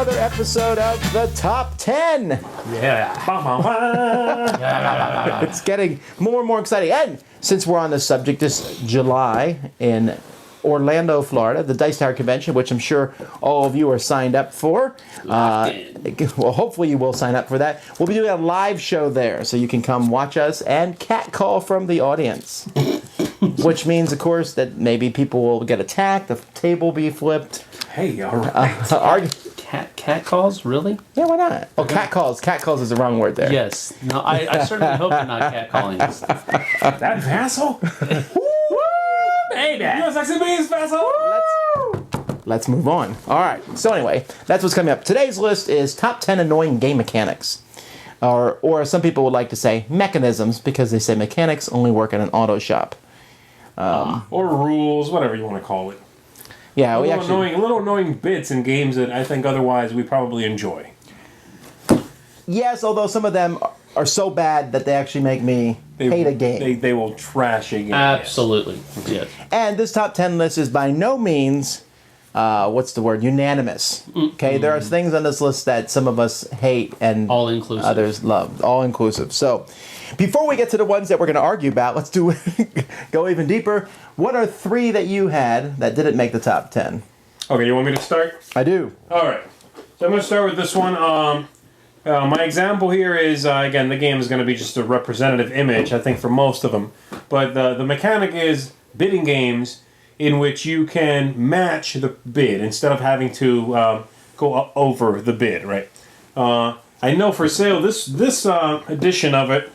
another episode of the Top 10. Yeah. It's getting more and more exciting. And since we're on the subject, this July in Orlando, Florida, the Dice Tower Convention, which I'm sure all of you are signed up for. Well, hopefully you will sign up for that. We'll be doing a live show there, so you can come watch us and catcall from the audience. Which means, of course, that maybe people will get attacked, the table will be flipped. Hey, all right. Cat calls? Really? Yeah, why not? Oh, catcalls. Catcalls is the wrong word there. Yes. No, I certainly hope you're not catcalling us. That Vasel? Hey, Dad. You know sexy beans, Vasel? Let's move on. All right. So anyway, that's what's coming up. Today's list is top 10 annoying game mechanics. Or some people would like to say mechanisms, because they say mechanics only work in an auto shop. Or rules, whatever you want to call it. Yeah, Little annoying bits in games that I think otherwise we probably enjoy. Yes, although some of them are so bad that they actually make me hate a game. They will trash a game. Absolutely. Yes. And this top 10 list is by no means, unanimous. Okay, there are things on this list that some of us hate and All-inclusive. others love. All-inclusive. So, before we get to the ones that we're going to argue about, let's go even deeper. What are 3 that you had that didn't make the top 10? Okay, you want me to start? I do. All right. So I'm going to start with this one. My example here is, again, the game is going to be just a representative image, I think, for most of them. But the mechanic is bidding games in which you can match the bid instead of having to go over the bid, right? I know for sale, this edition of it,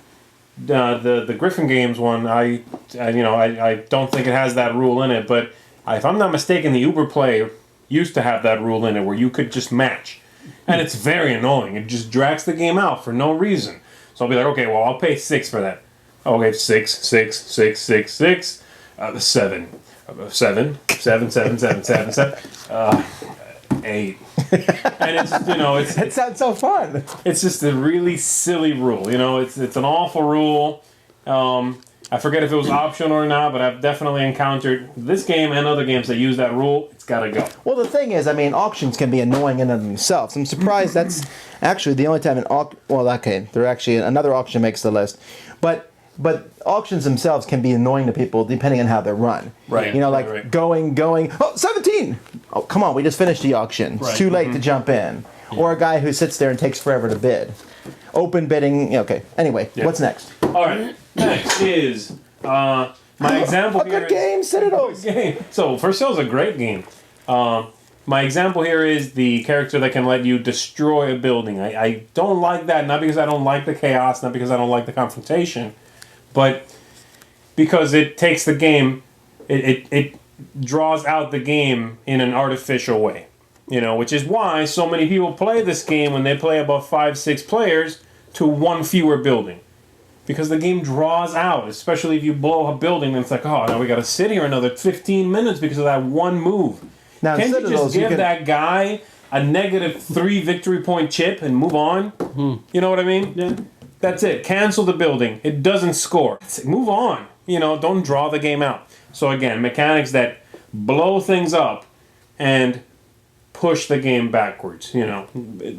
the Griffin Games one, I don't think it has that rule in it, but if I'm not mistaken, the Uber Play used to have that rule in it where you could just match. And it's very annoying. It just drags the game out for no reason. So I'll be like, okay, well, I'll pay 6 for that. Okay, 6, 6, 6, 6, 6, 7, 7, 7, 7, 7, 7, 7, 8. And it's It sounds so fun. It's just a really silly rule. It's an awful rule. I forget if it was optional or not, but I've definitely encountered this game and other games that use that rule. It's got to go. Well, the thing is, auctions can be annoying in and of themselves. I'm surprised that's actually the only time there actually another auction makes the list. But auctions themselves can be annoying to people depending on how they're run. Right. Like going, 17! Oh, come on, we just finished the auction. It's too late to jump in. Yeah. Or a guy who sits there and takes forever to bid. Open bidding, okay. Anyway, what's next? All right, next is my example here. A good game, Citadels. So, First Sale's a great game. My example here is the character that can let you destroy a building. I don't like that, not because I don't like the chaos, not because I don't like the confrontation, but because it takes the game, it draws out the game in an artificial way. Which is why so many people play this game when they play about 5-6 players to one fewer building. Because the game draws out, especially if you blow a building and it's like, oh, now we got to sit here another 15 minutes because of that one move. Now, Can't you just give that guy a -3 victory point chip and move on? You know what I mean? Yeah. That's it. Cancel the building. It doesn't score. Move on. Don't draw the game out. So again, mechanics that blow things up and push the game backwards,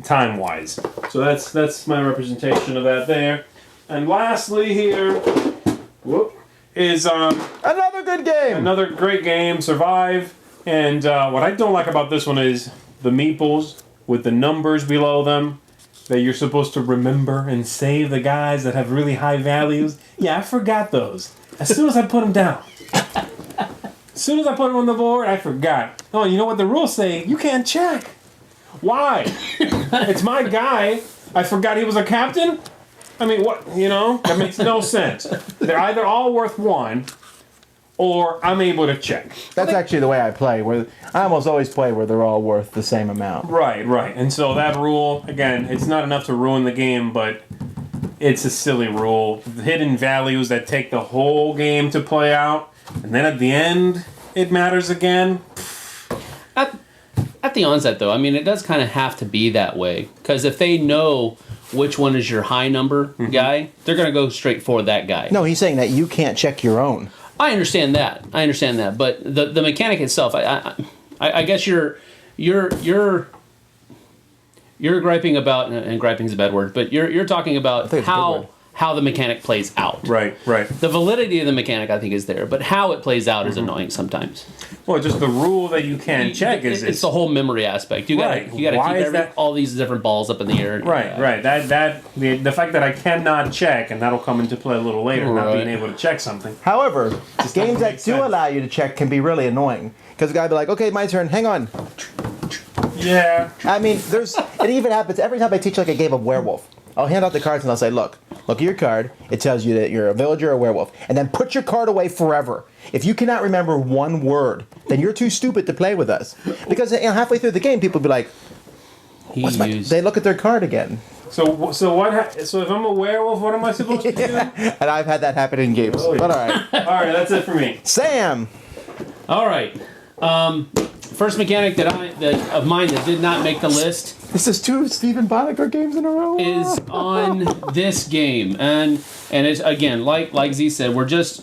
time-wise. So that's my representation of that there. And lastly here, is another good game. Another great game, Survive. And what I don't like about this one is the meeples with the numbers below them that you're supposed to remember and save the guys that have really high values. Yeah, I forgot those. As soon as I put them down. As soon as I put them on the board, I forgot. Oh, you know what the rules say? You can't check. Why? It's my guy. I forgot he was a captain? I mean, what? That makes no sense. They're either all worth 1, or I'm able to check. That's actually the way I play. Where I almost always play where they're all worth the same amount. Right. And so that rule, again, it's not enough to ruin the game, but it's a silly rule. Hidden values that take the whole game to play out. And then at the end, it matters again. At the onset, though, it does kind of have to be that way. Because if they know which one is your high number guy, they're going to go straight for that guy. No, he's saying that you can't check your own. I understand that. But the mechanic itself, I guess you're you're griping about, and griping is a bad word, but you're talking about it's a good word. how the mechanic plays out. Right. The validity of the mechanic, I think, is there, but how it plays out is annoying sometimes. Well, just the rule that you can't check is it's the whole memory aspect. You got to keep all these different balls up in the air. Right. The fact that I cannot check, and that'll come into play a little later, not being able to check something. However, games that do sense. allow you to check can be really annoying because the guy will be like, "Okay, my turn. Hang on." Yeah. I mean, it even happens every time I teach like a game of werewolf. I'll hand out the cards and I'll say, look at your card. It tells you that you're a villager or a werewolf. And then put your card away forever. If you cannot remember one word, then you're too stupid to play with us. Because halfway through the game, people will be like, they look at their card again. So if I'm a werewolf, what am I supposed to do? And I've had that happen in games. Oh, yeah. But all right. All right, that's it for me. Sam. All right. First mechanic of mine that did not make the list This is 2 Stephen Boddicker games in a row. is on this game, and it's again like Z said,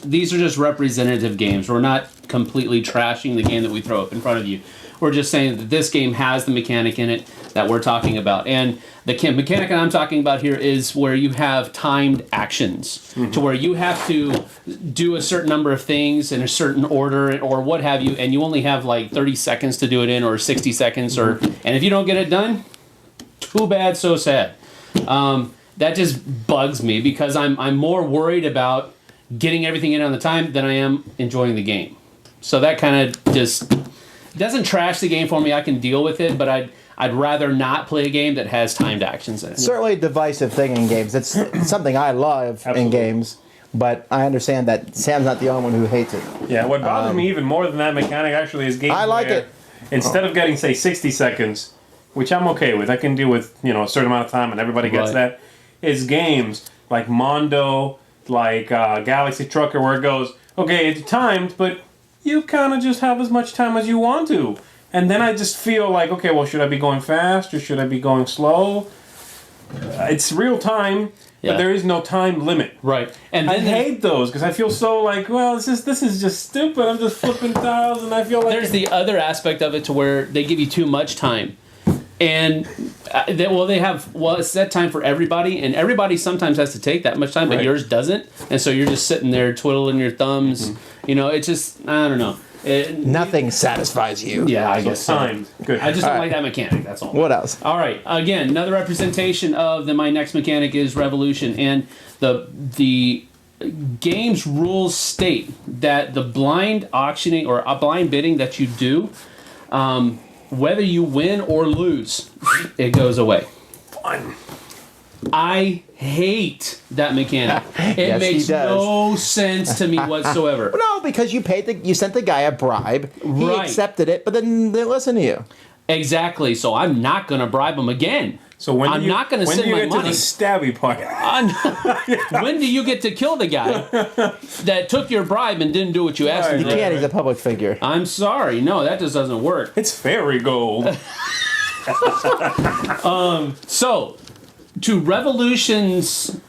these are just representative games. We're not completely trashing the game that we throw up in front of you. We're just saying that this game has the mechanic in it that we're talking about, and the mechanic that I'm talking about here is where you have timed actions, to where you have to do a certain number of things in a certain order or what have you, and you only have like 30 seconds to do it in, or 60 seconds, and if you don't get it done, too bad, so sad. That just bugs me because I'm more worried about getting everything in on the time than I am enjoying the game. So that kind of just doesn't trash the game for me. I can deal with it, but I'd rather not play a game that has timed actions in it. Certainly a divisive thing in games. It's something I love in games, but I understand that Sam's not the only one who hates it. Yeah, what bothers me even more than that mechanic actually is games I like where it. Instead of getting, say, 60 seconds, which I'm okay with, I can deal with, a certain amount of time and everybody gets that, is games like Mondo, like Galaxy Trucker, where it goes, okay, it's timed, but you kind of just have as much time as you want to. And then I just feel like, okay, well, should I be going fast or should I be going slow? It's real time, but there is no time limit. Right. And then I hate those because I feel so like, well, this is just stupid. I'm just flipping tiles and I feel like... There's the other aspect of it to where they give you too much time. And it's that time for everybody, and everybody sometimes has to take that much time, but yours doesn't, and so you're just sitting there twiddling your thumbs. It's just, I don't know. Nothing satisfies you. Yeah, I guess time. Good. I just don't like that mechanic, that's all. What else? All right, again, another representation of my next mechanic is Revolution, and the game's rules state that the blind auctioning or a blind bidding that you do, whether you win or lose, it goes away. Fun. I hate that mechanic. It makes no sense to me whatsoever. No, because you sent the guy a bribe. He accepted it, but then they listen to you. Exactly. So I'm not going to bribe him again. So I'm not going to send my money. When do you get to the stabby part? When do you get to kill the guy that took your bribe and didn't do what you asked him to You do? can't. He's a public figure. I'm sorry. No, that just doesn't work. It's fairy gold. So, to Revolution's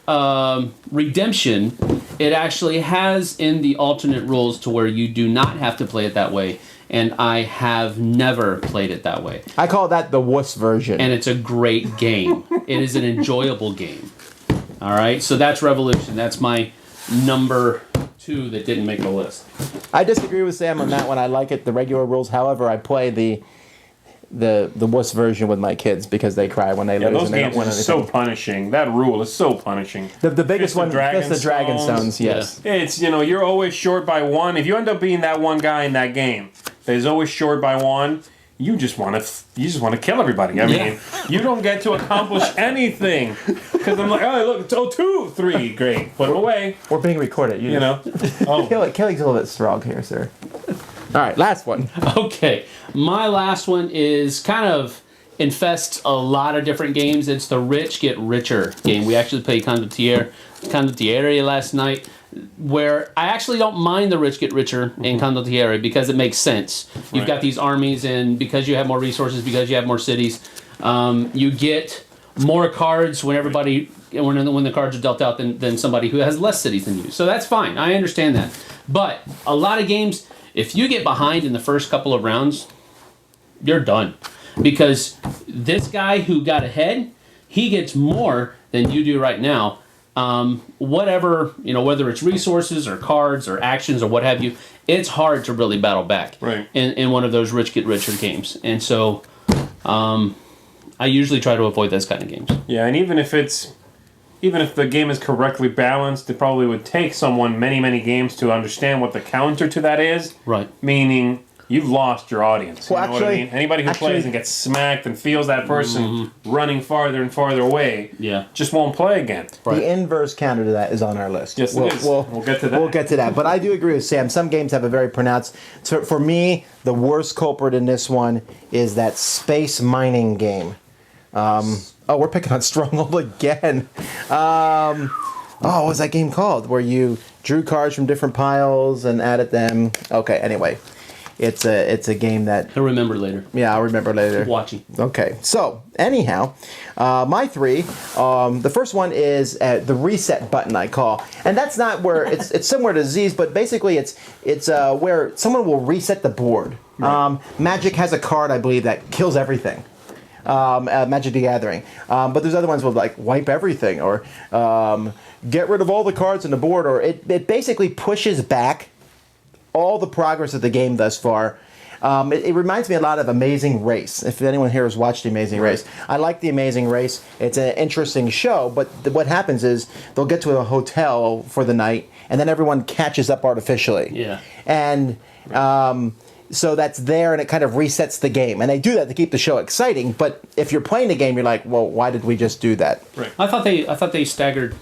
redemption, it actually has in the alternate rules to where you do not have to play it that way. And I have never played it that way. I call that the wuss version. And it's a great game. It is an enjoyable game. All right, so that's Revolution. That's my number 2 that didn't make the list. I disagree with Sam on that one. I like it, the regular rules. However, I play the wuss version with my kids because they cry when they lose. Those and they games don't win are anything. so punishing. That rule is so punishing. The biggest one, just the Dragon Stones, yes. It's, you're always short by one. If you end up being that one guy in that game that is always short by one, you just want to kill everybody. I mean, you don't get to accomplish anything because I'm like, oh look, it's 2, 3, great, put them away. We're being recorded, you know. Oh. Kelly's a little bit strong here, sir. All right, last one. Okay, my last one is kind of infests a lot of different games. It's the Rich Get Richer game. We actually played Condottiere last night, where I actually don't mind the Rich Get Richer in Condottiere because it makes sense. You've got these armies, and because you have more resources, because you have more cities, you get more cards when the cards are dealt out than somebody who has less cities than you. So that's fine. I understand that. But a lot of games, if you get behind in the first couple of rounds, you're done. because this guy who got ahead, he gets more than you do right now. Whatever, whether it's resources or cards or actions or what have you, it's hard to really battle back in one of those rich get richer games. And so I usually try to avoid those kind of games. Yeah, and even if the game is correctly balanced, it probably would take someone many, many games to understand what the counter to that is. Right. Meaning, you've lost your audience. Well, you know what I mean? Anybody who plays and gets smacked and feels that person running farther and farther away just won't play again. Right. The inverse counter to that is on our list. Yes, it is. We'll get to that. We'll get to that. But I do agree with Sam. Some games have a very pronounced... So for me, the worst culprit in this one is that space mining game. We're picking on Stronghold again. What was that game called? Where you drew cards from different piles and added them. Okay, anyway. It's a game that... He'll remember later. Yeah, I'll remember later. Keep watching. Okay, so anyhow, my three. The first one is the reset button, I call, and that's not where it's similar to Zee's, but basically it's where someone will reset the board. Right. Magic has a card, I believe, that kills everything. Magic the Gathering, but there's other ones will like wipe everything or get rid of all the cards on the board, or it basically pushes back all the progress of the game thus far. It reminds me a lot of Amazing Race. If anyone here has watched The Amazing Race, I like The Amazing Race. It's an interesting show, but what happens is they'll get to a hotel for the night, and then everyone catches up artificially. Yeah. And so that's there, and it kind of resets the game. And they do that to keep the show exciting. But if you're playing the game, you're like, well, why did we just do that? Right. I thought they staggered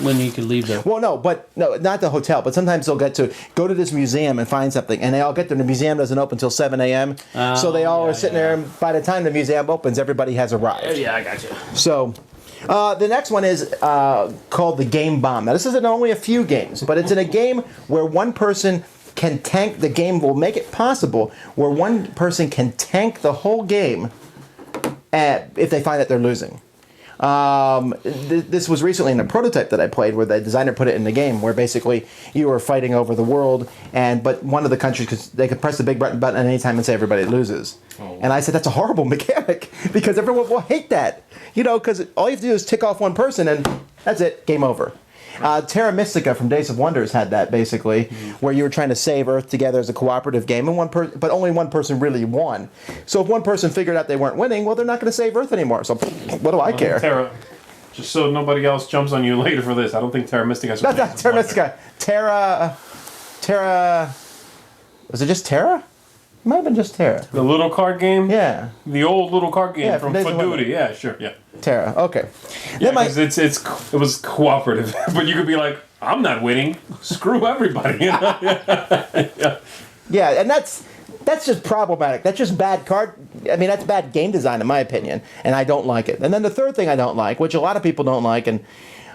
when you could leave there. Well, no, not the hotel. But sometimes they'll get to go to this museum and find something, and they all get there. And the museum doesn't open until 7 a.m. So they all are sitting there, and by the time the museum opens, everybody has arrived. Yeah, I got you. So the next one is called the Game Bomb. Now, this is in only a few games, but it's in a game where one person can tank. The game will make it possible where one person can tank the whole game if they find that they're losing. This was recently in a prototype that I played where the designer put it in the game where basically you were fighting over the world, but one of the countries, they could press the big button at any time and say everybody loses. Oh. And I said that's a horrible mechanic because everyone will hate that, because all you have to do is tick off one person and that's it, game over. Terra Mystica from Days of Wonders had that basically, where you were trying to save Earth together as a cooperative game, and but only one person really won. So if one person figured out they weren't winning, well, they're not going to save Earth anymore. So what do I care? Terra, just so nobody else jumps on you later for this, I don't think Terra Mystica. Not Terra Mystica. Terra. Was it just Terra? It might have been just Terra. The little card game? Yeah. The old little card game from Days For of Wonder. Duty. Yeah, sure, yeah. Terra, okay. Yeah, because it was cooperative, but you could be like, I'm not winning. Screw everybody. Yeah, and that's just problematic. That's just bad card. I mean, that's bad game design in my opinion, and I don't like it. And then the third thing I don't like, which a lot of people don't like,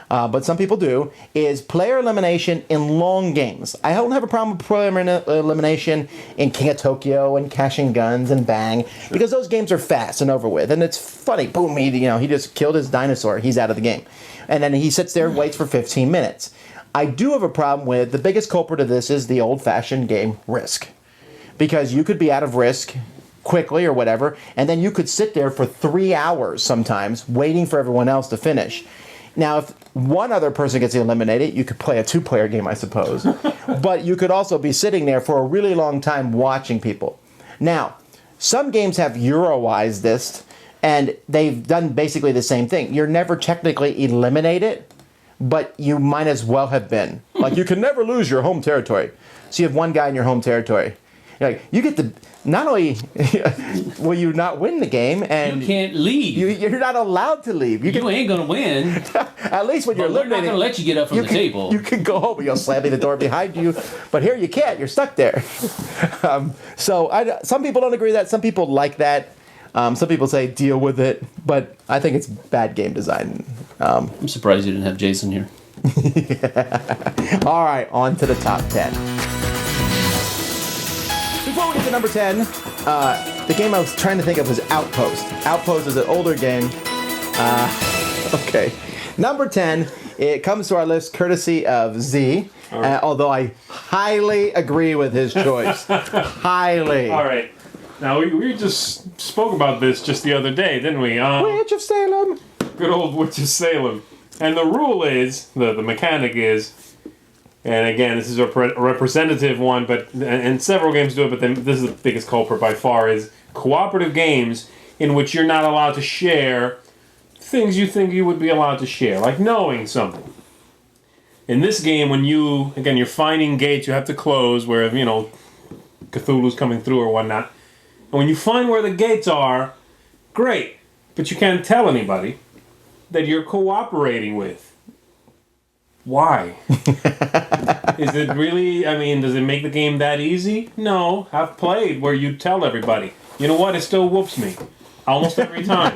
but some people do, is player elimination in long games. I don't have a problem with player elimination in King of Tokyo and Cashing Guns and Bang, because those games are fast and over with, and it's funny. Boom, he just killed his dinosaur. He's out of the game. And then he sits there and waits for 15 minutes. I do have a problem with, the biggest culprit of this is the old-fashioned game Risk. Because you could be out of Risk quickly or whatever, and then you could sit there for 3 hours sometimes waiting for everyone else to finish. Now, if one other person gets eliminated, you could play a two-player game, I suppose. But you could also be sitting there for a really long time watching people. Now, some games have Euroized this, and they've done basically the same thing. You're never technically eliminated, but you might as well have been. Like, you can never lose your home territory. So you have one guy in your home territory. Like, you get to, not only will you not win the game, and you can't leave. You're not allowed to leave. You ain't gonna win. At least when you're eliminated, we're not gonna let you get up from the table. You can go home. You'll slam the door behind you, but here you can't. You're stuck there. So some people don't agree with that. Some people like that. Some people say deal with it, but I think it's bad game design. I'm surprised you didn't have Jason here. Yeah. All right, on to the top 10. Before we get to number 10, the game I was trying to think of was Outpost. Outpost is an older game. Okay. Number 10, it comes to our list courtesy of Zee, right. Although I highly agree with his choice. Highly. All right. Now, we just spoke about this just the other day, didn't we? Witch of Salem. Good old Witch of Salem. And the rule is, the mechanic is, and again, this is a representative one, but and several games do it, but then this is the biggest culprit by far, is cooperative games in which you're not allowed to share things you think you would be allowed to share, like knowing something. In this game, when you're finding gates you have to close where, Cthulhu's coming through or whatnot, and when you find where the gates are, great, but you can't tell anybody that you're cooperating with. Why? Is it really, does it make the game that easy? No. I've played where you tell everybody. You know what? It still whoops me. Almost every time.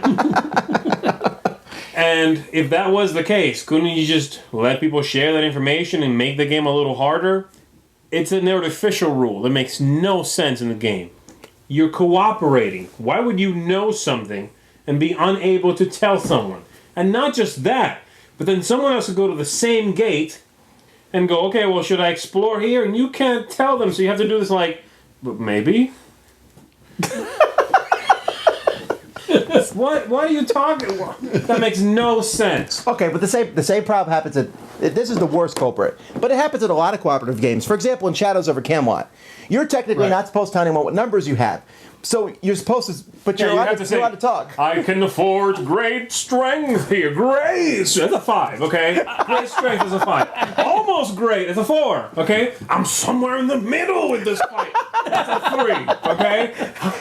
And if that was the case, couldn't you just let people share that information and make the game a little harder? It's an artificial rule that makes no sense in the game. You're cooperating. Why would you know something and be unable to tell someone? And not just that, but then someone else will go to the same gate and go, okay, well, should I explore here? And you can't tell them, so you have to do this but maybe? What are you talking about? That makes no sense. Okay, but the same problem happens this is the worst culprit, but it happens in a lot of cooperative games. For example, in Shadows over Camelot, you're technically not supposed to tell anyone what numbers you have. So you're supposed to, but you're allowed to talk. I can afford great strength here. Great! That's a 5, okay? Great strength is a 5. Almost great is a 4, okay? I'm somewhere in the middle with this fight. That's a 3, okay?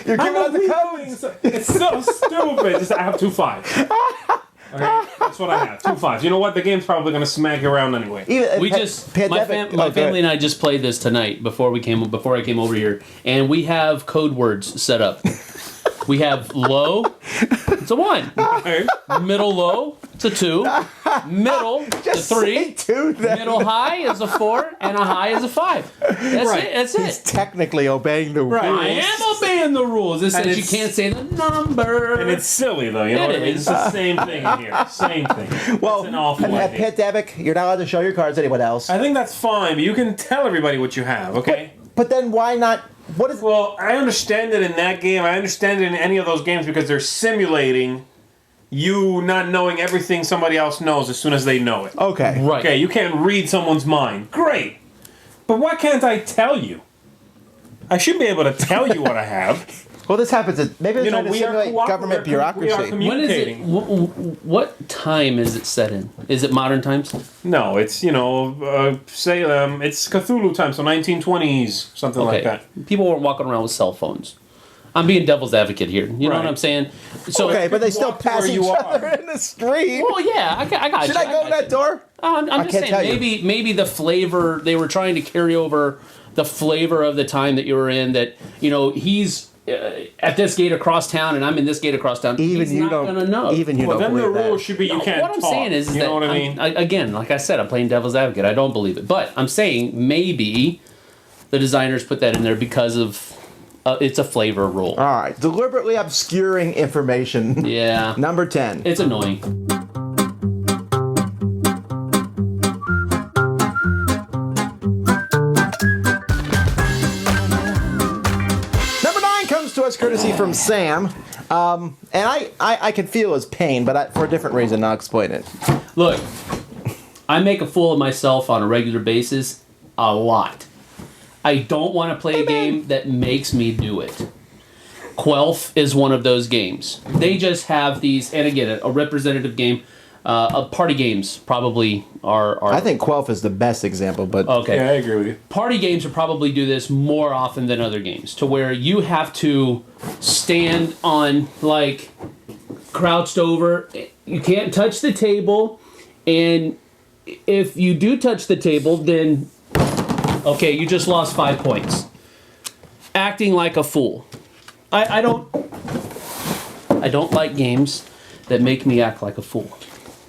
You're giving out the codes. It's so stupid. I have 2 5s. Okay, that's what I have. 2 5s. You know what? The game's probably going to smack you around anyway. My family and I just played this tonight before I came over here, and we have code words set up. We have low, it's a 1. Okay. Middle low, it's a 2. Middle, it's a 3. Middle high is a 4, and a high is a 5. That's He's it. technically obeying the rules. I am obeying the rules. It says you can't say the number. And it's silly, though. You know what I mean? It's the same thing in here. Same thing. Well, it's an awful at Pandemic, you're not allowed to show your cards to anyone else. I think that's fine, but you can tell everybody what you have, okay? But then why not? Well, I understand it in that game. I understand it in any of those games because they're simulating you not knowing everything somebody else knows as soon as they know it. Okay. Right. Okay, you can't read someone's mind. Great. But why can't I tell you? I should be able to tell you what I have. Well, this happens. Maybe they're trying to simulate government bureaucracy. When is it? What time is it set in? Is it modern times? No, it's Salem. It's Cthulhu time, so 1920s, something like that. People weren't walking around with cell phones. I'm being devil's advocate here. You know what I'm saying? So okay, but they still pass each other in the street. Well, yeah, I got Should you. I go to that door? I'm just saying, maybe the flavor, they were trying to carry over the flavor of the time that you were in, that, he's at this gate across town and I'm in this gate across town. Even he's you not don't going to know. Even you don't then believe the that. rule should be you can't what I'm talk. saying is you that, know what I mean? Again, like I said, I'm playing devil's advocate. I don't believe it. But I'm saying maybe the designers put that in there because of it's a flavor rule. All right. Deliberately obscuring information. Yeah. Number 10. It's annoying. Number 9 comes to us courtesy from Sam. And I can feel his pain, but for a different reason. I'll explain it. Look, I make a fool of myself on a regular basis a lot. I don't want to play a game that makes me do it. Quelf is one of those games. They just have these, and again, a representative game. Party games probably are. I think Quelf is the best example, but Okay. Yeah, I agree with you. Party games will probably do this more often than other games, to where you have to stand on, crouched over. You can't touch the table, and if you do touch the table, then okay, you just lost 5 points. Acting like a fool. I don't like games that make me act like a fool.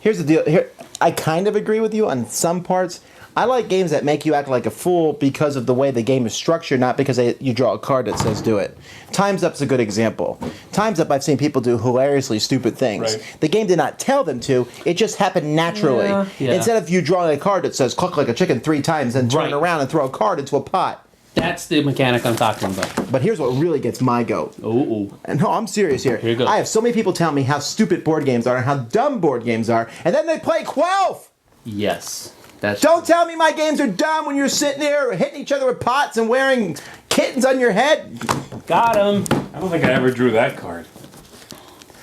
here's the deal. Here, I kind of agree with you on some parts. I like games that make you act like a fool because of the way the game is structured, not because you draw a card that says do it. Time's Up's a good example. Time's Up, I've seen people do hilariously stupid things. Right. The game did not tell them to. It just happened naturally. Yeah. Instead of you drawing a card that says cluck like a chicken 3 times and turn Right. around and throw a card into a pot. That's the mechanic I'm talking about. But here's what really gets my goat. Oh. And no, I'm serious here. Here you go. I have so many people tell me how stupid board games are and how dumb board games are, and then they play Quelf. Yes. That's Don't tell me my games are dumb when you're sitting there hitting each other with pots and wearing kittens on your head. Got him. I don't think I ever drew that card.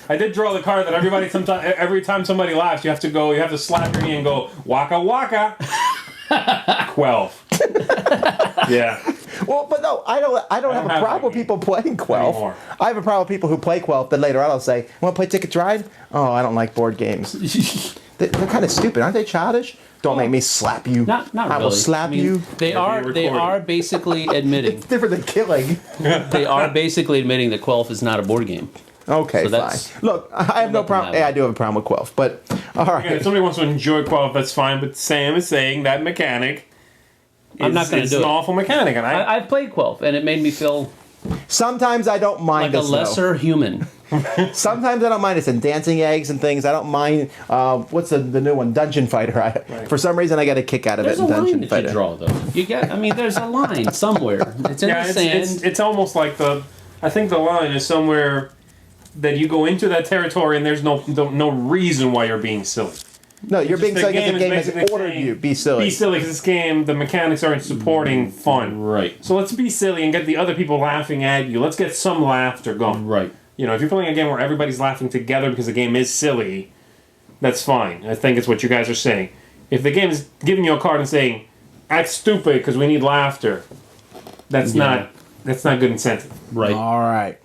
I did draw the card that every time somebody laughs, you have to slap your knee and go, waka waka. Quelf. Yeah. Well, but no, I don't have a problem with people playing Quelf. Anymore. I have a problem with people who play Quelf, but later on I'll say, want to play Ticket to Ride? Oh, I don't like board games. They're kind of stupid, aren't they? Childish? Don't make me slap you. Not really. I will slap you. They are basically admitting. It's different than killing. They are basically admitting that Quelf is not a board game. Okay, So fine. that's- Look, I have no problem. Yeah, I do have a problem with Quelf, but all right. Again, if somebody wants to enjoy Quelf, that's fine. But Sam is saying that mechanic. I'm not gonna it's do an it. awful mechanic, and I've played Quelf, and it made me feel Sometimes I don't mind like a this, though. lesser human. Sometimes I don't mind it. And dancing eggs and things. I don't mind. What's the new one? Dungeon Fighter. For some reason, I get a kick out of There's it a in line Dungeon that Fighter. you draw, though. There's a line somewhere. It's in yeah, the sand. it's almost like I think the line is somewhere that you go into that territory and there's no reason why you're being silly. No, you're being the silly because game the is game has basically ordered saying, you. Be silly. Be silly because this game, the mechanics aren't supporting fun. Right. So let's be silly and get the other people laughing at you. Let's get some laughter going. Right. You know, if you're playing a game where everybody's laughing together because the game is silly, that's fine. I think it's what you guys are saying. If the game is giving you a card and saying, act stupid because we need laughter, that's not good incentive. Right. All right.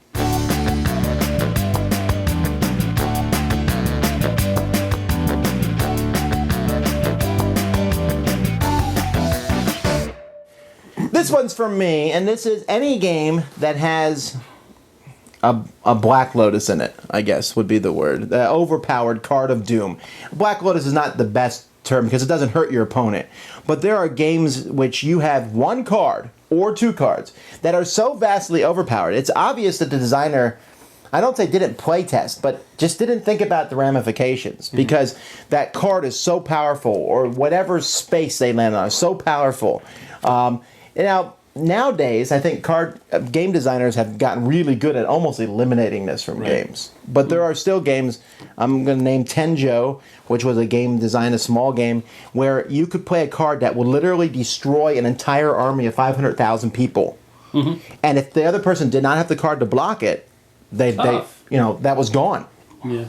This one's for me, and this is any game that has a Black Lotus in it, I guess would be the word. The overpowered card of doom. Black Lotus is not the best term because it doesn't hurt your opponent. But there are games which you have one card or two cards that are so vastly overpowered. It's obvious that the designer, I don't say didn't play test, but just didn't think about the ramifications because that card is so powerful, or whatever space they land on is so powerful. Nowadays, I think game designers have gotten really good at almost eliminating this from games. But there are still games, I'm going to name Tenjo, which was a game designed, a small game, where you could play a card that would literally destroy an entire army of 500,000 people. Mm-hmm. And if the other person did not have the card to block it, that was gone. Yeah.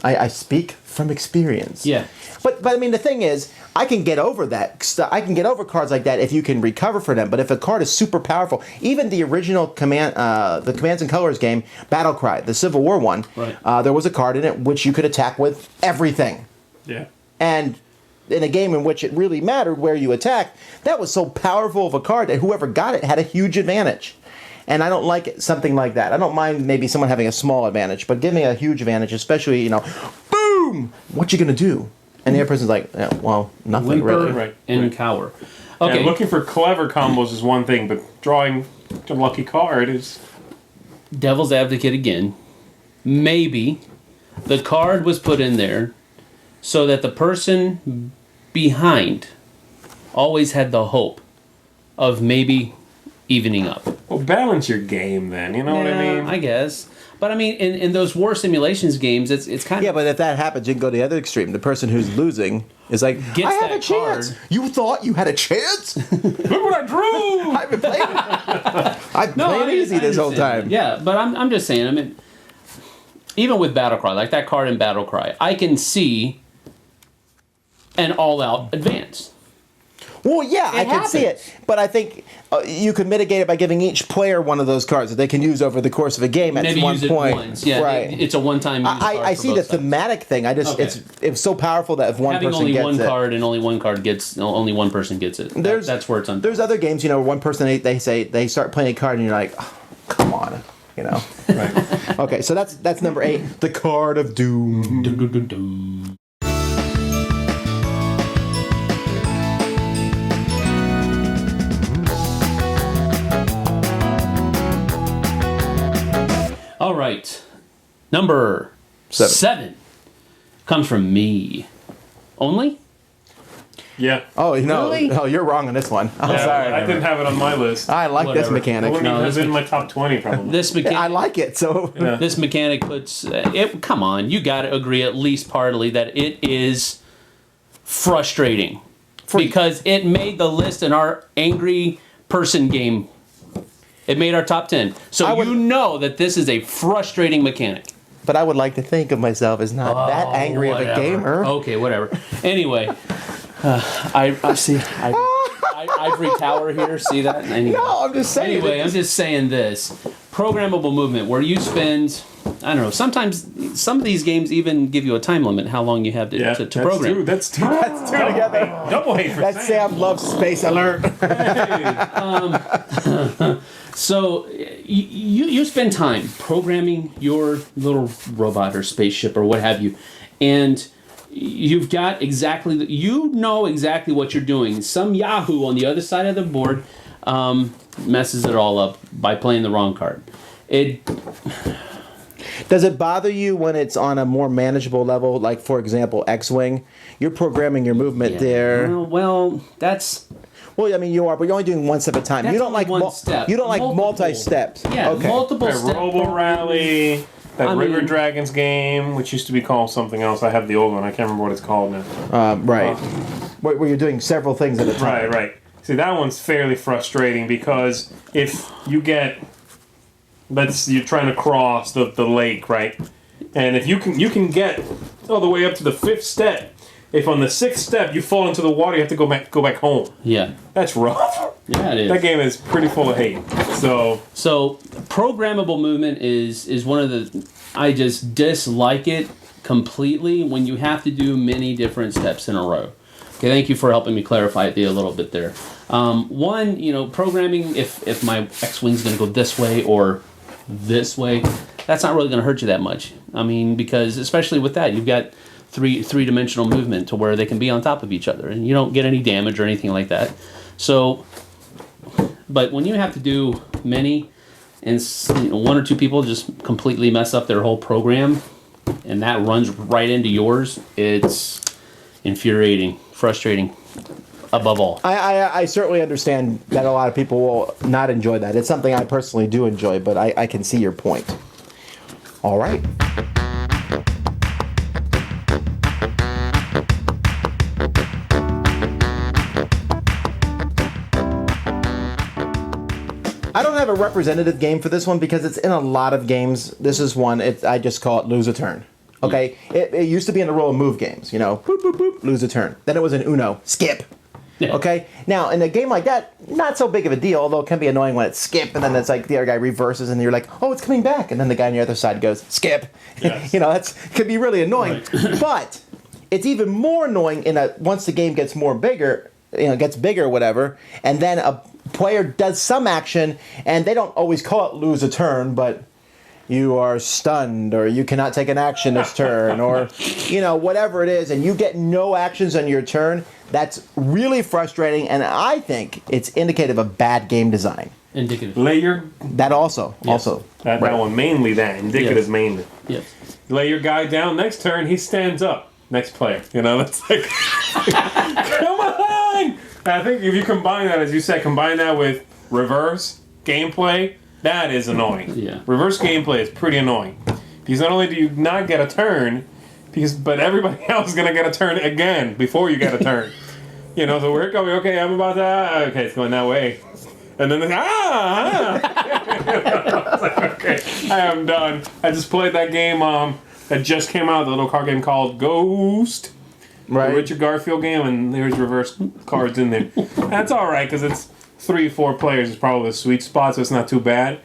I speak from experience. Yeah. But I mean, the thing is, I can get over that. I can get over cards like that if you can recover for them. But if a card is super powerful, even the original the Commands and Colors game, Battlecry, the Civil War one, there was a card in it which you could attack with everything. Yeah. And in a game in which it really mattered where you attacked, that was so powerful of a card that whoever got it had a huge advantage. And I don't like something like that. I don't mind maybe someone having a small advantage, but give me a huge advantage, especially, boom! What you gonna do? And the other person's like, well, nothing Whimper really. Right. and cower. Okay. Yeah, looking for clever combos is one thing, but drawing a lucky card is... Devil's advocate again. Maybe the card was put in there so that the person behind always had the hope of maybe evening up. Well, balance your game then, you know what I mean? I guess. But I mean, in those war simulations games, it's kind of... Yeah, but if that happens, you can go to the other extreme. The person who's losing is like, Gets I have that a chance. card. You thought you had a chance? Look what I drew! I've been playing. I've been playing easy this whole time. Yeah, but I'm just saying, I mean, even with Battlecry, like that card in Battlecry, I can see an all-out advance. Well, yeah, I can see happens. it. But I think you could mitigate it by giving each player one of those cards that they can use over the course of a game at Maybe one use point. it once. Yeah, right. it's a one-time use card I for see both the sides. thematic thing. Okay. It's so powerful that if one Having person only gets one it, card and only one person gets it. That's where it's on. There's other games, one person they start playing a card and you're like, oh, come on, Right. Okay, so that's number 8, the card of doom. All right. Number 7 comes from me. Only? Yeah. Oh, no. Really? Oh, you're wrong on this one. I'm Yeah, sorry. I didn't have it on my list. I like this Whatever. It mechanic. wouldn't even have this been in my top 20 probably. This mechanic. I like it. So Yeah. This mechanic puts it. Come on, you got to agree at least partly that it is frustrating because it made the list in our angry person game. It made our top 10. So you know that this is a frustrating mechanic. But I would like to think of myself as not that angry of a Whatever. gamer. Okay, whatever. Anyway, I see. Ivory tower here. See that? Anyway. No, I'm just saying. Anyway, I'm just saying this. Programmable movement, where you spend, I don't know, sometimes some of these games even give you a time limit how long you have to program. That's two. That's two together. Double hate for That Sam loves Space Alert. So you spend time programming your little robot or spaceship or what have you, and you've got you know exactly what you're doing. Some Yahoo on the other side of the board messes it all up by playing the wrong card. Does it bother you when it's on a more manageable level, like, for example, X-Wing? You're programming your movement there. Well, that's... Well, I mean, you are, but you're only doing one step at a time. That's You don't only like one step. You don't like Multiple. multi-steps. Yeah, Okay. multiple That step. Robo Rally, that I River mean- Dragons game, which used to be called something else. I have the old one. I can't remember what it's called now. Right. Where you're doing several things at a time. Right. See, that one's fairly frustrating because if you get, you're trying to cross the lake, right? And if you can get all the way up to the 5th step. If on the 6th step you fall into the water, you have to go back home. Yeah. That's rough. Yeah, it is. That game is pretty full of hate. So Programmable movement is one of the... I just dislike it completely when you have to do many different steps in a row. Okay, thank you for helping me clarify it a little bit there. One, programming, if my X-Wing's going to go this way or this way, that's not really going to hurt you that much. I mean, because especially with that, you've got three-dimensional movement to where they can be on top of each other, and you don't get any damage or anything like that. So, but when you have to do many, and one or two people just completely mess up their whole program, and that runs right into yours, it's infuriating, frustrating, above all. I certainly understand that a lot of people will not enjoy that. It's something I personally do enjoy, but I can see your point. All right. I don't have a representative game for this one because it's in a lot of games. This is one. I just call it lose a turn. Okay? It used to be in the roll of move games. Boop, boop, boop, lose a turn. Then it was an Uno, skip. Yeah. Okay? Now, in a game like that, not so big of a deal, although it can be annoying when it's skip, and then it's like the other guy reverses, and you're like, oh, it's coming back. And then the guy on the other side goes, skip. Yes. That's could be really annoying. Right. But it's even more annoying once the game gets more bigger, gets bigger or whatever, and then a player does some action, and they don't always call it lose a turn, but you are stunned, or you cannot take an action this turn, or whatever it is, and you get no actions on your turn. That's really frustrating, and I think it's indicative of bad game design. Indicative. layer That also, Yes. that Right. one mainly that indicative Yes. mainly. Yes. Lay your guy down. Next turn, he stands up. Next player. That's like, come on! I think if you combine that, as you said, with reverse gameplay, that is annoying. Yeah. Reverse gameplay is pretty annoying. Because not only do you not get a turn, but everybody else is going to get a turn again before you get a turn. So we're going, okay, I'm about to, okay, it's going that way. And then, it's like, okay, I am done. I just played that game that just came out, the little card game called Ghost. Right. The Richard Garfield game, and there's reverse cards in there. That's all right because it's 3-4 players is probably the sweet spot, so it's not too bad.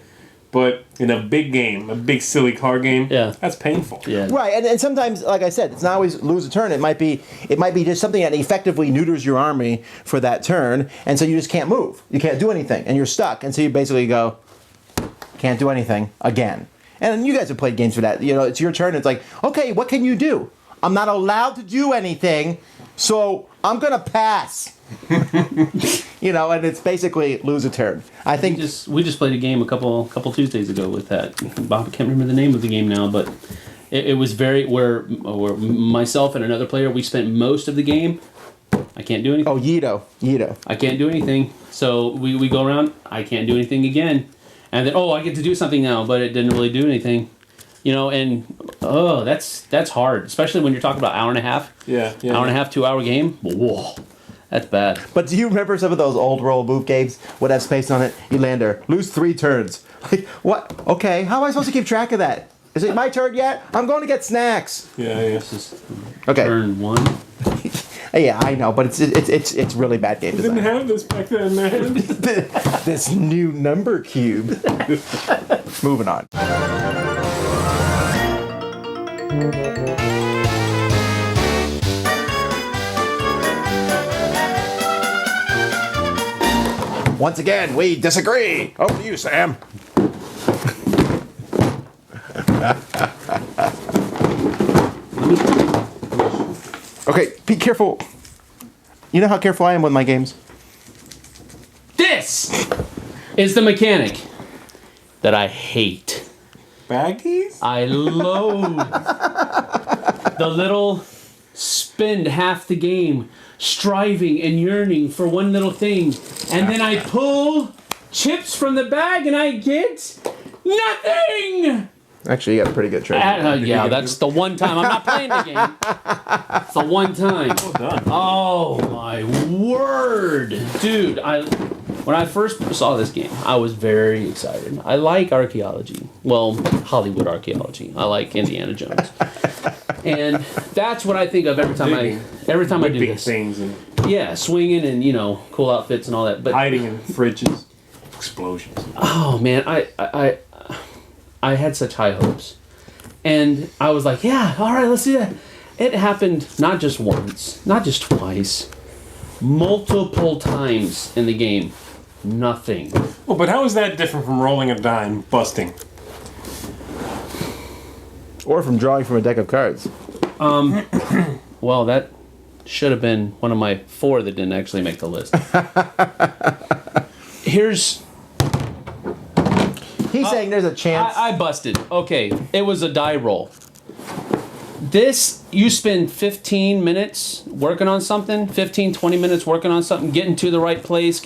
But in a big game, a big silly card game, that's painful. Yeah. Right, and sometimes, like I said, it's not always lose a turn. It might be just something that effectively neuters your army for that turn, and so you just can't move. You can't do anything, and you're stuck. And so you basically go, can't do anything again. And you guys have played games for that. It's your turn. It's like, okay, what can you do? I'm not allowed to do anything, so I'm gonna pass. And it's basically lose a turn. I think We just played a game a couple Tuesdays ago with that. Bob, I can't remember the name of the game now, but it was where myself and another player, we spent most of the game. I can't do anything. Oh, Yido. I can't do anything. So we go around. I can't do anything again. And then, I get to do something now, but it didn't really do anything. And that's hard, especially when you're talking about hour and a half. Yeah. Hour and a half, 2 hour game. Whoa, that's bad. But do you remember some of those old roll move games? Would have space on it. You land there, lose 3 turns. Like, what? Okay, how am I supposed to keep track of that? Is it my turn yet? I'm going to get snacks. Yeah. This is Okay. turn 1. Yeah, I know, but it's really bad game Didn't design. have this back then, man. This new number cube. Moving on. Once again, we disagree. Over to you, Sam. Okay, be careful. You know how careful I am with my games? This is the mechanic that I hate. Baggies? I loathe the little spend half the game striving and yearning for one little thing, and then I pull chips from the bag and I get nothing. Actually, you got a pretty good trade. Yeah, that's the one time. I'm not playing the game. It's the one time. Well done. Oh my word, dude! When I first saw this game, I was very excited. I like archaeology. Well, Hollywood archaeology. I like Indiana Jones, and that's what I think of every time I do Big this. things and Yeah, swinging and cool outfits and all that. But hiding in fridges, explosions. oh man, I had such high hopes. And I was like, yeah, all right, let's do that. It happened not just once, not just twice, multiple times in the game. Nothing. Well, but how is that different from rolling a dime, busting? Or from drawing from a deck of cards. Well, that should have been one of my 4 that didn't actually make the list. He's saying there's a chance. I busted. Okay, it was a die roll. This, you spend 15 minutes working on something, 15, 20 minutes working on something, getting to the right place,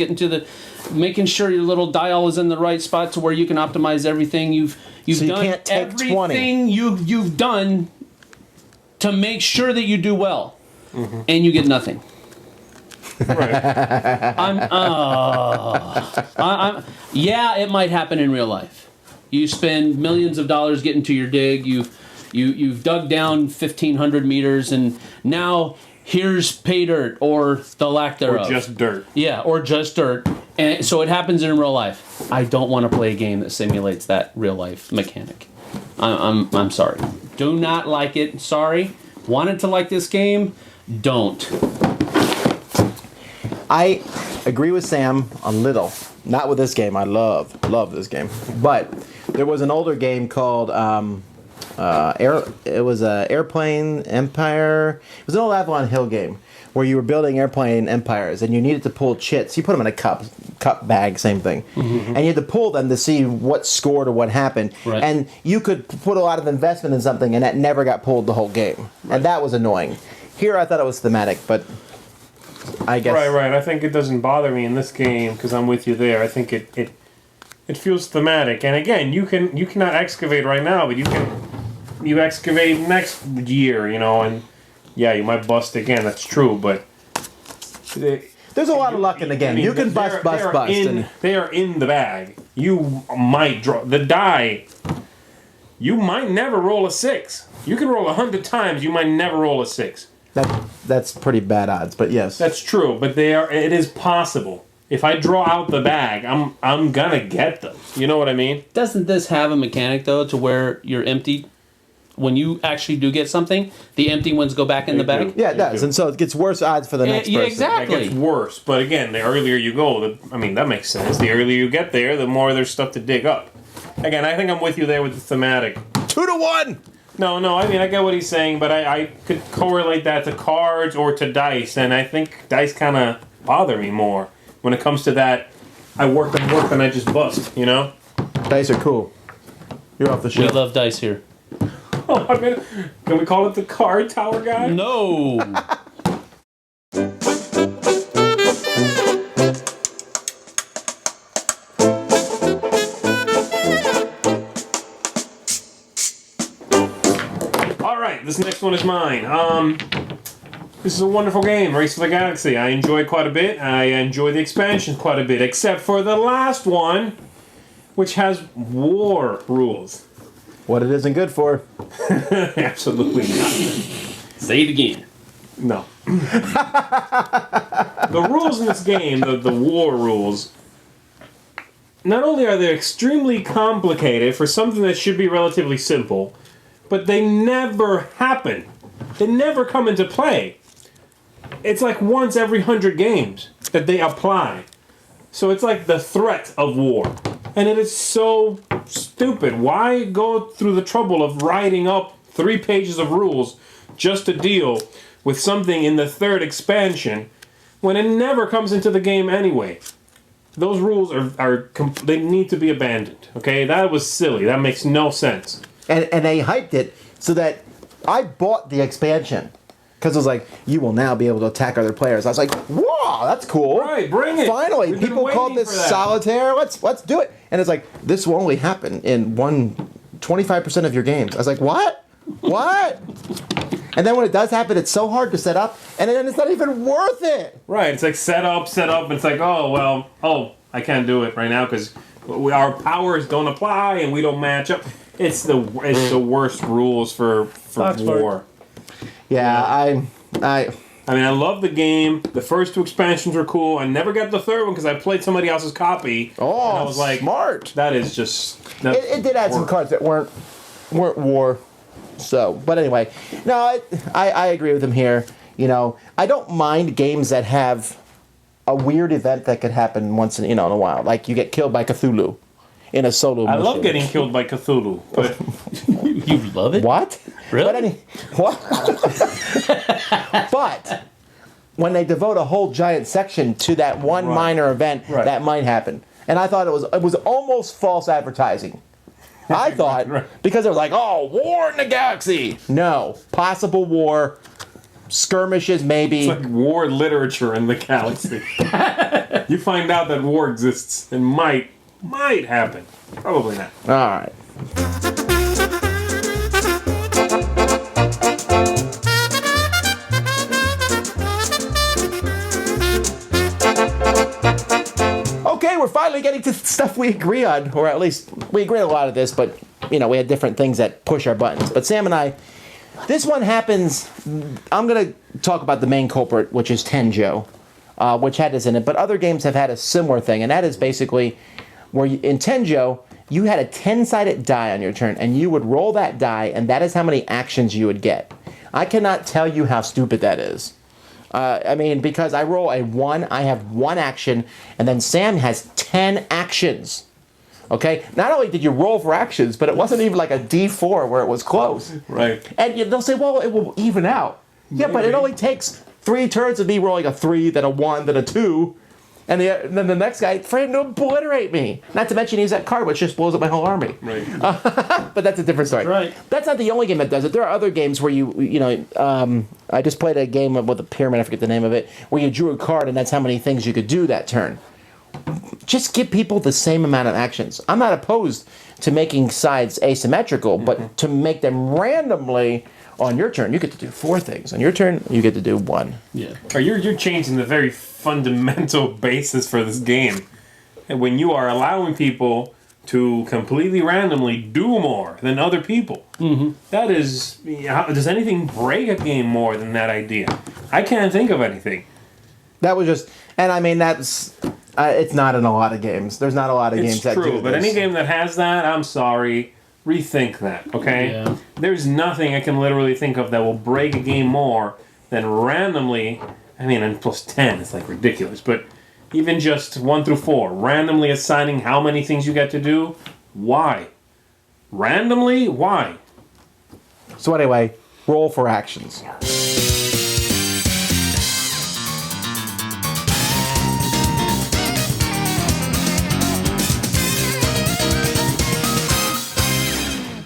making sure your little dial is in the right spot to where you can optimize everything. You've So you done can't take everything 20. you've done to make sure that you do well, and you get nothing. Right. Yeah, it might happen in real life. You spend millions of dollars getting to your dig. You've dug down 1,500 meters, and now here's pay dirt or the lack thereof. Or just dirt. Yeah, or just dirt. And so it happens in real life. I don't want to play a game that simulates that real life mechanic. I'm sorry. Do not like it. Sorry. Wanted to like this game? Don't. I agree with Sam a little. Not with this game. I love this game. But there was an older game called it was a Airplane Empire. It was an old Avalon Hill game where you were building airplane empires and you needed to pull chits. You put them in a cup bag, same thing. And you had to pull them to see what scored or what happened. Right. And you could put a lot of investment in something and that never got pulled the whole game. Right. And that was annoying. Here I thought it was thematic, but I guess... Right. I think it doesn't bother me in this game because I'm with you there. I think it feels thematic. And again, you cannot excavate right now, but you excavate next year, and yeah, you might bust again. That's true, but there's a lot of luck in the game. You can bust. They are in the bag. You might draw the die. You might never roll a 6. You can roll 100 times. You might never roll a 6. That's pretty bad odds, but yes. That's true, but it is possible. If I draw out the bag, I'm gonna get them. You know what I mean? Doesn't this have a mechanic, though, to where you're empty? When you actually do get something, the empty ones go back in the bag? Yeah, it does. And so it gets worse odds for the next person. Exactly. It gets worse. But again, the earlier you go, that makes sense. The earlier you get there, the more there's stuff to dig up. Again, I think I'm with you there with the thematic. 2-1! No, I mean, I get what he's saying, but I could correlate that to cards or to dice, and I think dice kind of bother me more. When it comes to that, I work and I just bust, Dice are cool. You're off the We ship. love dice here. Oh, I mean, can we call it the card tower guy? No. right, this next one is mine. This is a wonderful game, Race for the Galaxy. I enjoy it quite a bit. I enjoy the expansion quite a bit, except for the last one, which has war rules. What it isn't good for. Absolutely not. Say it again. No. The rules in this game, the war rules, not only are they extremely complicated for something that should be relatively simple, but they never happen. They never come into play. It's like once every 100 games that they apply. So it's like the threat of war. And it is so stupid. Why go through the trouble of writing up 3 pages of rules just to deal with something in the 3rd expansion when it never comes into the game anyway? Those rules they need to be abandoned. Okay, that was silly. That makes no sense. And they hyped it so that I bought the expansion because it was like, you will now be able to attack other players. I was like, whoa, that's cool. Right, bring it. Finally, We've been people called waiting this for that. solitaire. Let's do it. And it's like, this will only happen in 25% of your games. I was like, what? What? And then when it does happen, it's so hard to set up, and then it's not even worth it. Right, it's like set up, and it's like, I can't do it right now because our powers don't apply and we don't match up. It's the worst rules for war. Yeah, I mean, I love the game. The first 2 expansions were cool. I never got the 3rd one because I played somebody else's copy. Oh, and I was like, smart. That is just... It did add some cards that weren't war. So, but anyway, no, I agree with him here. You know, I don't mind games that have a weird event that could happen once in a while. Like you get killed by Cthulhu in a solo mission. I love getting killed by Cthulhu, but... You love it? What? Really? What? But when they devote a whole giant section to that one minor event, that might happen. And I thought it was almost false advertising. I thought, because they were like, oh, war in the galaxy. No. Possible war. Skirmishes, maybe. It's like war literature in the galaxy. You find out that war exists and might happen. Probably not. All right. Okay, we're finally getting to stuff we agree on, or at least we agree on a lot of this, but, we had different things that push our buttons. But Sam and I, this one happens, I'm going to talk about the main culprit, which is Tenjo, which had this in it, but other games have had a similar thing, and that is basically where in Tenjo, you had a 10-sided die on your turn, and you would roll that die, and that is how many actions you would get. I cannot tell you how stupid that is. Because I roll a 1, I have 1 action, and then Sam has 10 actions. Okay? Not only did you roll for actions, but it wasn't even like a D4 where it was close. Right. And they'll say, well, it will even out. Yeah, but it only takes 3 turns of me rolling a 3, then a 1, then a 2, and then the next guy for him to obliterate me. Not to mention he's that card, which just blows up my whole army. Right. But that's a different story. Right. That's not the only game that does it. There are other games where I just played a game with a pyramid, I forget the name of it, where you drew a card and that's how many things you could do that turn. Just give people the same amount of actions. I'm not opposed to making sides asymmetrical, but to make them randomly on your turn, you get to do 4 things. On your turn, you get to do 1. Yeah. You're changing the very fundamental basis for this game. And when you are allowing people to completely randomly do more than other people, that is... does anything break a game more than that idea? I can't think of anything. That was just... And I mean, that's... it's not in a lot of games. There's not a lot of games that do this. It's true, but any game that has that, I'm sorry... Rethink that, okay? Yeah. There's nothing I can literally think of that will break a game more than randomly, and plus 10, it's like ridiculous, but even just 1 through 4, randomly assigning how many things you get to do, why? Randomly? Why? So anyway, roll for actions.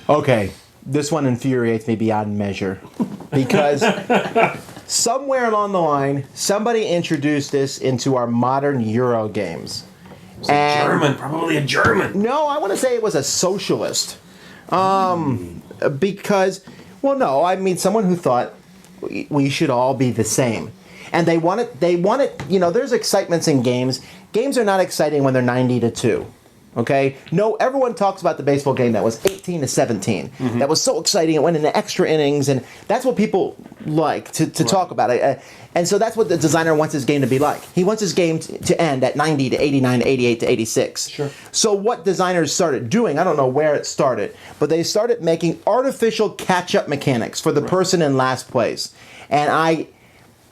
Okay, this one infuriates me beyond measure because somewhere along the line, somebody introduced this into our modern Euro games. German, probably a German. No, I want to say it was a socialist. Because Well, no, I mean someone who thought we should all be the same. And they want it, there's excitements in games. Games are not exciting when they're 90-2. Okay? No, everyone talks about the baseball game that was 18-17. Mm-hmm. That was so exciting. It went into extra innings, and that's what people like to talk about. And so that's what the designer wants his game to be like. He wants his game to end at 90-89, 88-86. Sure. So what designers started doing, I don't know where it started, but they started making artificial catch-up mechanics for the person in last place. And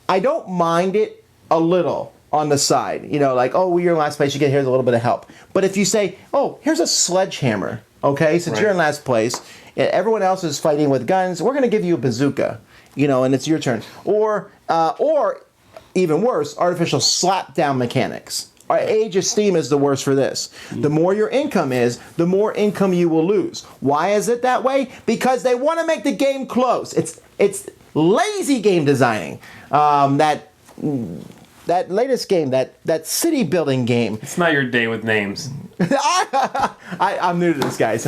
I don't mind it a little on the side. Like, oh, you're in last place, here's a little bit of help. But if you say, oh, here's a sledgehammer, okay, since you're in last place, everyone else is fighting with guns, we're going to give you a bazooka, and it's your turn. Or even worse, artificial slap-down mechanics. Age of steam is the worst for this. The more your income is, the more income you will lose. Why is it that way? Because they want to make the game close. It's lazy game designing. That latest game, that city building game. It's not your day with names. I'm new to this, guys.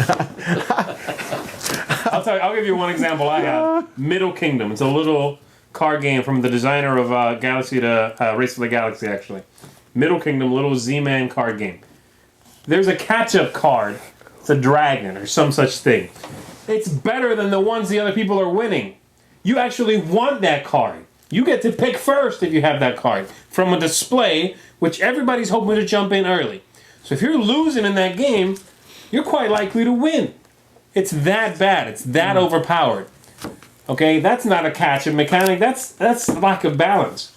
I'll give you one example I have. Middle Kingdom. It's a little card game from the designer of Galaxy to Race for the Galaxy, actually. Middle Kingdom, little Z-Man card game. There's a catch-up card. It's a dragon or some such thing. It's better than the ones the other people are winning. You actually want that card. You get to pick first if you have that card from a display, which everybody's hoping to jump in early. So if you're losing in that game, you're quite likely to win. It's that bad. It's that overpowered. Okay, that's not a catch-up mechanic. That's lack of balance.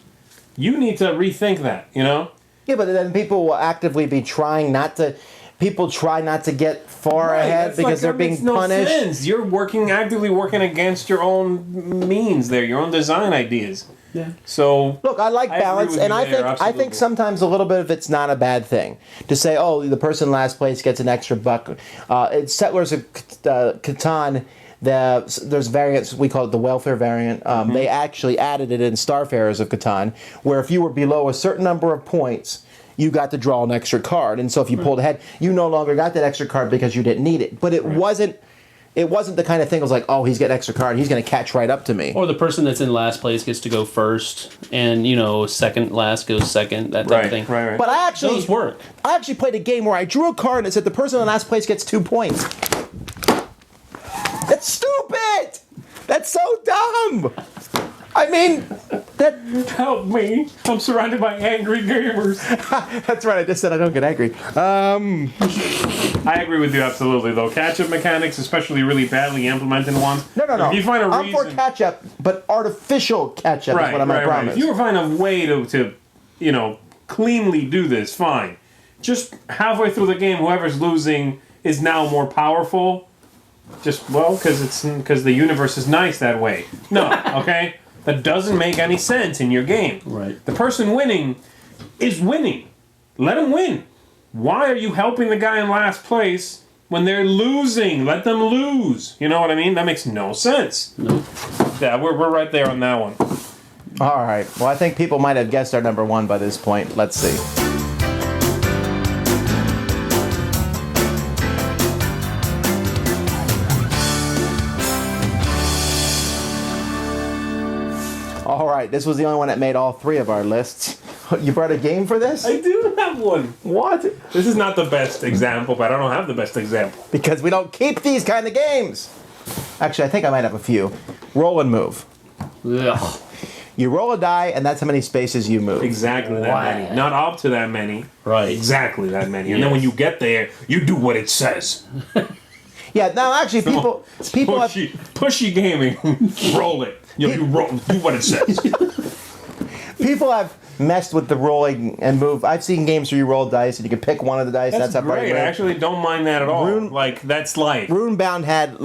You need to rethink that, Yeah, but then people will actively be trying not to. People try not to get far ahead because they're being punished. Sense. You're actively working against your own means there, your own design ideas. Yeah. So look, I like balance, and I think sometimes a little bit of it's not a bad thing. To say, oh, the person in last place gets an extra buck. It's Settlers of Catan. There's variants, we call it the welfare variant. They actually added it in Starfarers of Catan, where if you were below a certain number of points, you got to draw an extra card. And so if you pulled ahead, you no longer got that extra card because you didn't need it. But it wasn't the kind of thing that was like, oh, he's got an extra card, he's going to catch right up to me. Or the person that's in last place gets to go first, and second last goes second, that type of thing. Right. But Those work. I actually played a game where I drew a card and it said the person in last place gets 2 points. That's stupid! That's so dumb! I mean, Help me. I'm surrounded by angry gamers. That's right, I just said I don't get angry. I agree with you absolutely, though. Catch-up mechanics, especially really badly implemented ones. No. If you find a I'm reason... for catch-up, but artificial catch-up is what I'm going to promise. If you find a way to cleanly do this, fine. Just halfway through the game, whoever's losing is now more powerful. Because the universe is nice that way. No, okay? That doesn't make any sense in your game. Right. The person winning is winning. Let them win. Why are you helping the guy in last place when they're losing? Let them lose. You know what I mean? That makes no sense. No. Yeah, we're right there on that one. All right. Well, I think people might have guessed our number one by this point. Let's see. All right, this was the only one that made all three of our lists. You brought a game for this? I do have one. What? This is not the best example, but I don't have the best example. Because we don't keep these kind of games. Actually, I think I might have a few. Roll and move. Ugh. You roll a die, and that's how many spaces you move. Exactly that many. Not up to that many. Right. Exactly that many. And then when you get there, you do what it says. Yeah, now actually people have... Pushy gaming. Roll it. You roll. Do what it says. People have messed with the rolling and move. I've seen games where you roll dice and you can pick one of the dice. That's how great. I actually don't mind that at all. That's life. Runebound had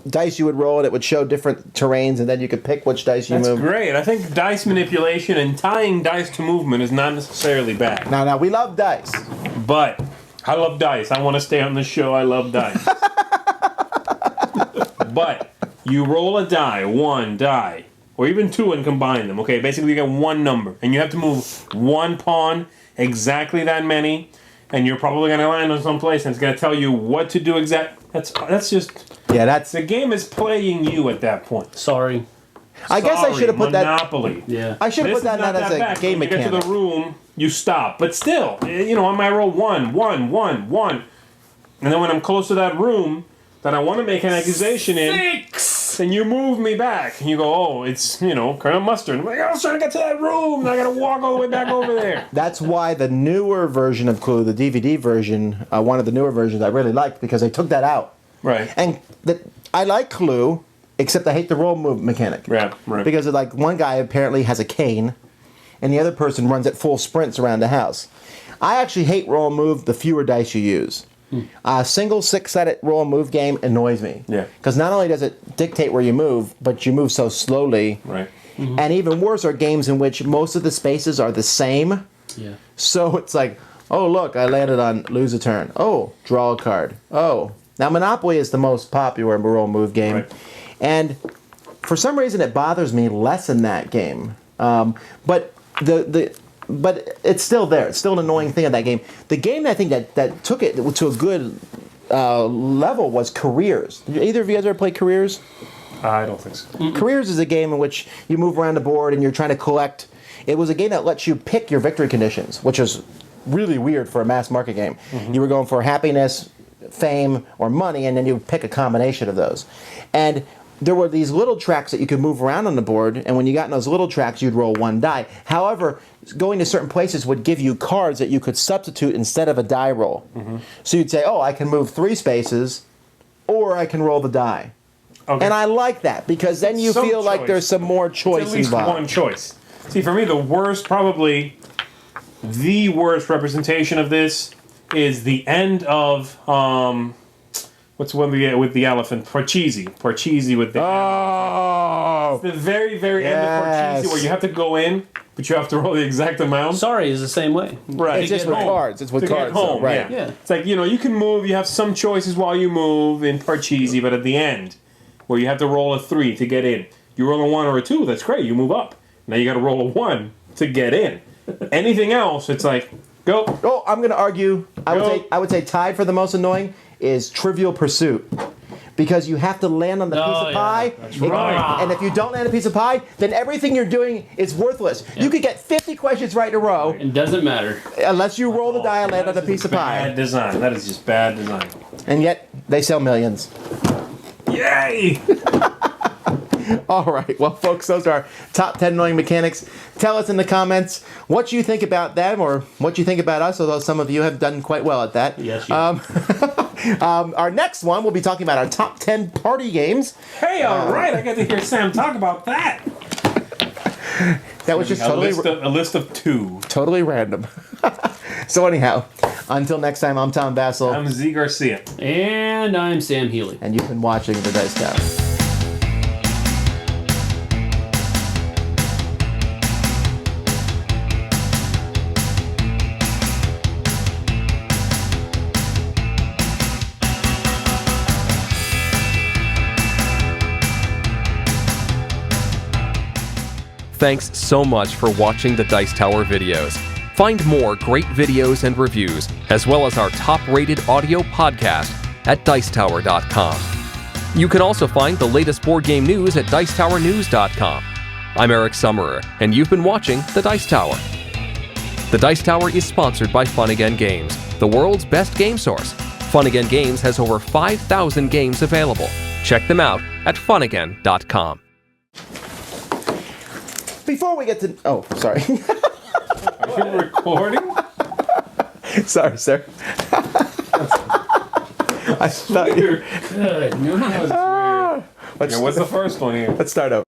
dice you would roll and it would show different terrains and then you could pick which dice you move. That's great. I think dice manipulation and tying dice to movement is not necessarily bad. Now we love dice. But I love dice. I want to stay on the show. I love dice. But you roll a die, one die, or even two and combine them. Okay, basically you get one number, and you have to move one pawn, exactly that many, and you're probably going to land on some place, and it's going to tell you what to do exactly. That's just the game is playing you at that point. Sorry. I guess I should have put Monopoly. Yeah. I should have put that as a game when you mechanic. get to the room, you stop. But still, I might roll 1, 1, 1, 1. And then when I'm close to that room that I want to make an accusation in, 6! then you move me back. And you go, oh, it's, Colonel Mustard. I'm like, I was trying to get to that room, and I got to walk all the way back over there. That's why the newer version of Clue, the DVD version, one of the newer versions I really liked because they took that out. Right. And I like Clue, except I hate the roll move mechanic. Yeah, right. Because like one guy apparently has a cane, and the other person runs at full sprints around the house. I actually hate roll and move the fewer dice you use. A single 6-sided roll and move game annoys me. Yeah. Because not only does it dictate where you move, but you move so slowly. Right. And even worse are games in which most of the spaces are the same. Yeah. So it's like, oh, look, I landed on lose a turn. Oh, draw a card. Oh. Now, Monopoly is the most popular roll move game. Right. And for some reason, it bothers me less in that game. But it's still there. It's still an annoying thing of that game. The game that I think that took it to a good level was Careers. Did either of you guys ever play Careers? I don't think so. Careers is a game in which you move around the board and you're trying to collect. It was a game that lets you pick your victory conditions, which is really weird for a mass market game. You were going for happiness, fame, or money, and then you pick a combination of those. And there were these little tracks that you could move around on the board, and when you got in those little tracks, you'd roll 1 die. However, going to certain places would give you cards that you could substitute instead of a die roll. So you'd say, oh, I can move 3 spaces, or I can roll the die. Okay. And I like that, because then you Some feel like choice. there's some more choice It's at least involved. one choice. See, for me, probably the worst representation of this is the end of what's one we get with the elephant? Parcheesi with the Oh! the very, very end of Yes. Parcheesi where you have to go in, but you have to roll the exact amount. Sorry is the same way. Right. It's just get with home. cards. It's with To cards. get home, though, right. yeah. Yeah. It's like, you can move, you have some choices while you move in Parcheesi, but at the end, where you have to roll a 3 to get in. You roll a 1 or a 2, that's great, you move up. Now you gotta roll a 1 to get in. Anything else, it's like, go. Oh, I'm going to argue. Go. I would say tied for the most annoying is Trivial Pursuit. Because you have to land on the piece of yeah, pie. that's right. And if you don't land a piece of pie, then everything you're doing is worthless. You could get 50 questions right in a row, It doesn't matter. unless you roll the die and land on a piece of Bad pie. design. That is just bad design. And yet, they sell millions. Yay! All right. Well, folks, those are our top 10 annoying mechanics. Tell us in the comments what you think about them or what you think about us, although some of you have done quite well at that. Yes, you Our next one, we'll be talking about our top 10 party games. Hey, all right, I got to hear Sam talk about that. That was just A list of 2. totally random. So anyhow, until next time, I'm Tom Vasel, I'm Zee Garcia. And I'm Sam Healey. and you've been watching The Dice Tower. Thanks so much for watching the Dice Tower videos. Find more great videos and reviews, as well as our top-rated audio podcast at Dicetower.com. You can also find the latest board game news at Dicetowernews.com. I'm Eric Summerer, and you've been watching The Dice Tower. The Dice Tower is sponsored by Fun Again Games, the world's best game source. Fun Again Games has over 5,000 games available. Check them out at funagain.com. Before we get to... Oh, sorry. Are you recording? Sorry, sir. I thought you... Good. No, that was weird. Let's Yeah, what's the first one here? start over.